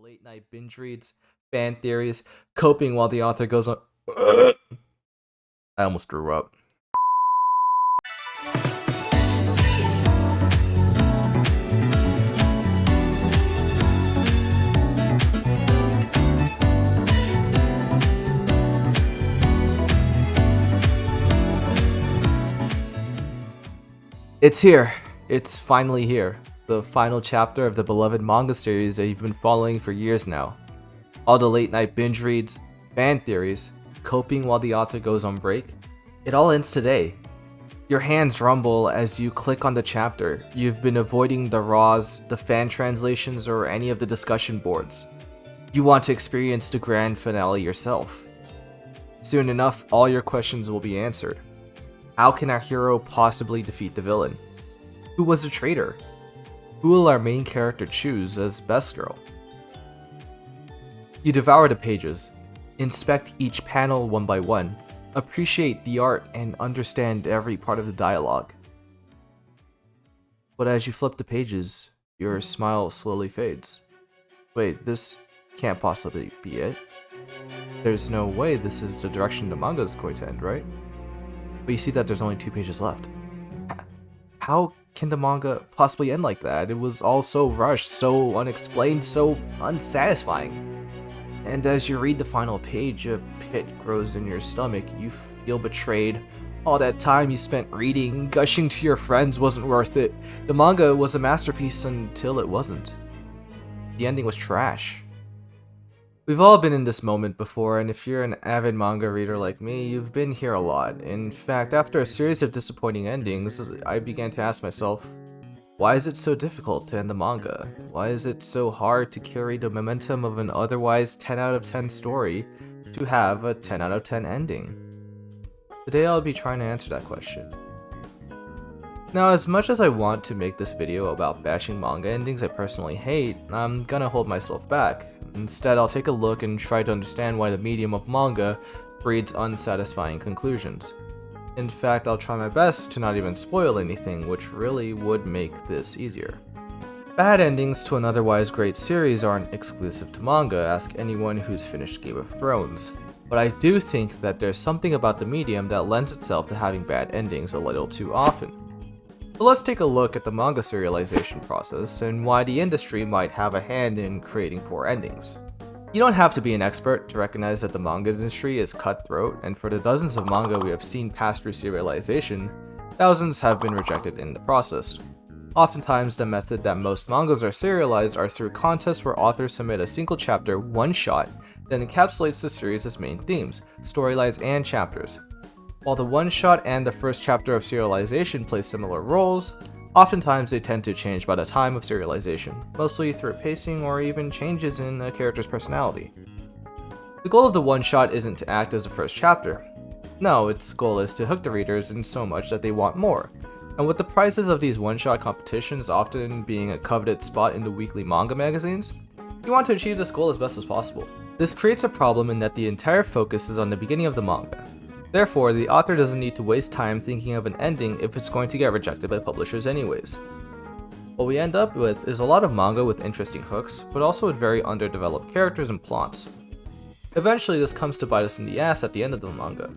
late night binge reads, fan theories, coping while the author goes on. I almost threw up. It's here. It's finally here. The final chapter of the beloved manga series that you've been following for years now. All the late night binge reads, fan theories, coping while the author goes on break. It all ends today. Your hands rumble as you click on the chapter. You've been avoiding the raws, the fan translations, or any of the discussion boards. You want to experience the grand finale yourself. Soon enough, all your questions will be answered. How can our hero possibly defeat the villain? Who was the traitor? Who will our main character choose as best girl? You devour the pages, inspect each panel one by one, appreciate the art and understand every part of the dialogue. But as you flip the pages, your smile slowly fades. Wait, this can't possibly be it. There's no way this is the direction the manga is going to end, right? But you see that there's only 2 pages left. How can the manga possibly end like that? It was all so rushed, so unexplained, so unsatisfying. And as you read the final page, a pit grows in your stomach. You feel betrayed. All that time you spent reading, gushing to your friends wasn't worth it. The manga was a masterpiece until it wasn't. The ending was trash. We've all been in this moment before, and if you're an avid manga reader like me, you've been here a lot. In fact, after a series of disappointing endings, I began to ask myself, why is it so difficult to end the manga? Why is it so hard to carry the momentum of an otherwise 10 out of 10 story to have a 10 out of 10 ending? Today I'll be trying to answer that question. Now, as much as I want to make this video about bashing manga endings I personally hate, I'm gonna hold myself back. Instead, I'll take a look and try to understand why the medium of manga breeds unsatisfying conclusions. In fact, I'll try my best to not even spoil anything, which really would make this easier. Bad endings to an otherwise great series aren't exclusive to manga, ask anyone who's finished Game of Thrones. But I do think that there's something about the medium that lends itself to having bad endings a little too often. So let's take a look at the manga serialization process and why the industry might have a hand in creating poor endings. You don't have to be an expert to recognize that the manga industry is cutthroat, and for the dozens of manga we have seen pass through serialization, thousands have been rejected in the process. Oftentimes, the method that most mangas are serialized are through contests where authors submit a single chapter one-shot that encapsulates the series' main themes, storylines, and chapters. While the one-shot and the first chapter of serialization play similar roles, oftentimes they tend to change by the time of serialization, mostly through pacing or even changes in a character's personality. The goal of the one-shot isn't to act as the first chapter. No, its goal is to hook the readers in so much that they want more. And with the prizes of these one-shot competitions often being a coveted spot in the weekly manga magazines, you want to achieve this goal as best as possible. This creates a problem in that the entire focus is on the beginning of the manga. Therefore, the author doesn't need to waste time thinking of an ending if it's going to get rejected by publishers anyways. What we end up with is a lot of manga with interesting hooks, but also with very underdeveloped characters and plots. Eventually, this comes to bite us in the ass at the end of the manga.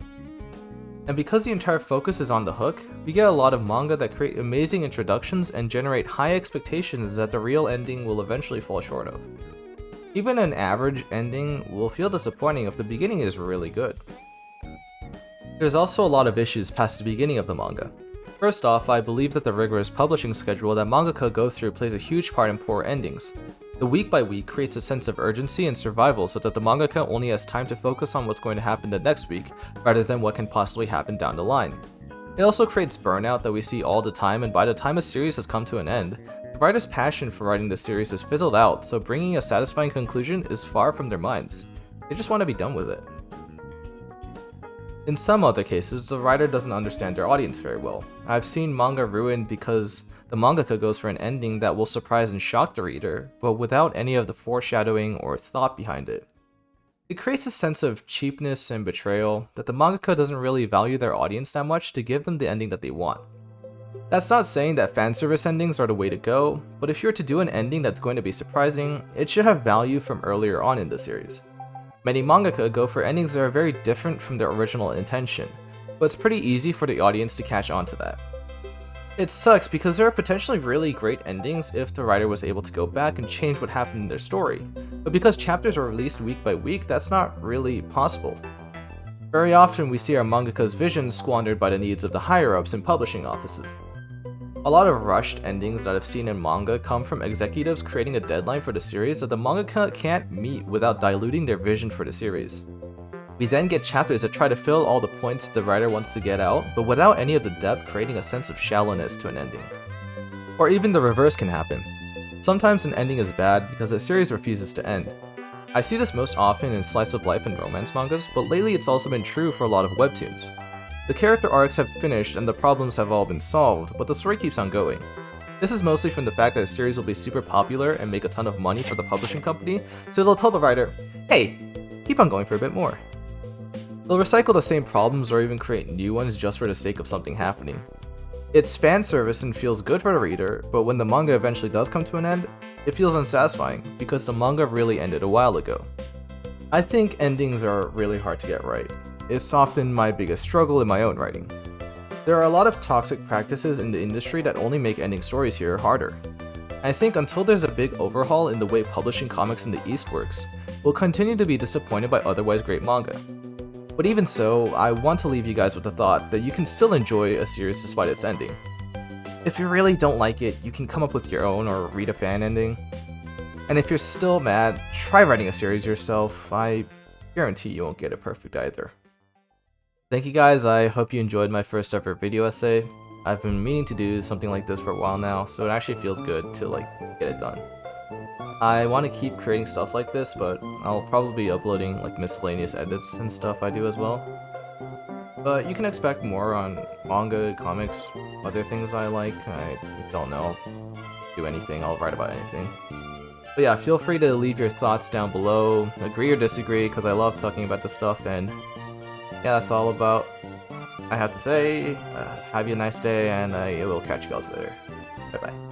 And because the entire focus is on the hook, we get a lot of manga that create amazing introductions and generate high expectations that the real ending will eventually fall short of. Even an average ending will feel disappointing if the beginning is really good. There's also a lot of issues past the beginning of the manga. First off, I believe that the rigorous publishing schedule that mangaka go through plays a huge part in poor endings. The week by week creates a sense of urgency and survival so that the mangaka only has time to focus on what's going to happen the next week, rather than what can possibly happen down the line. It also creates burnout that we see all the time, and by the time a series has come to an end, the writer's passion for writing the series has fizzled out, so bringing a satisfying conclusion is far from their minds. They just want to be done with it. In some other cases, the writer doesn't understand their audience very well. I've seen manga ruined because the mangaka goes for an ending that will surprise and shock the reader, but without any of the foreshadowing or thought behind it. It creates a sense of cheapness and betrayal that the mangaka doesn't really value their audience that much to give them the ending that they want. That's not saying that fanservice endings are the way to go, but if you're to do an ending that's going to be surprising, it should have value from earlier on in the series. Many mangaka go for endings that are very different from their original intention, but it's pretty easy for the audience to catch on to that. It sucks because there are potentially really great endings if the writer was able to go back and change what happened in their story, but because chapters are released week by week, that's not really possible. Very often we see our mangaka's vision squandered by the needs of the higher-ups in publishing offices. A lot of rushed endings that I've seen in manga come from executives creating a deadline for the series that the mangaka can't meet without diluting their vision for the series. We then get chapters that try to fill all the points the writer wants to get out, but without any of the depth, creating a sense of shallowness to an ending. Or even the reverse can happen. Sometimes an ending is bad because the series refuses to end. I see this most often in slice of life and romance mangas, but lately it's also been true for a lot of webtoons. The character arcs have finished and the problems have all been solved, but the story keeps on going. This is mostly from the fact that the series will be super popular and make a ton of money for the publishing company, so they'll tell the writer, hey, keep on going for a bit more. They'll recycle the same problems or even create new ones just for the sake of something happening. It's fan service and feels good for the reader, but when the manga eventually does come to an end, it feels unsatisfying because the manga really ended a while ago. I think endings are really hard to get right. It's often my biggest struggle in my own writing. There are a lot of toxic practices in the industry that only make ending stories here harder. I think until there's a big overhaul in the way publishing comics in the East works, we'll continue to be disappointed by otherwise great manga. But even so, I want to leave you guys with the thought that you can still enjoy a series despite its ending. If you really don't like it, you can come up with your own or read a fan ending. And if you're still mad, try writing a series yourself. I guarantee you won't get it perfect either. Thank you guys, I hope you enjoyed my first ever video essay. I've been meaning to do something like this for a while now, so it actually feels good to get it done. I want to keep creating stuff like this, but I'll probably be uploading miscellaneous edits and stuff I do as well. But you can expect more on manga, comics, other things I like. I don't know, do anything, I'll write about anything. But yeah, feel free to leave your thoughts down below, agree or disagree, because I love talking about this stuff, and yeah, that's all about I have to say. Have a nice day, and I will catch you guys later. Bye bye.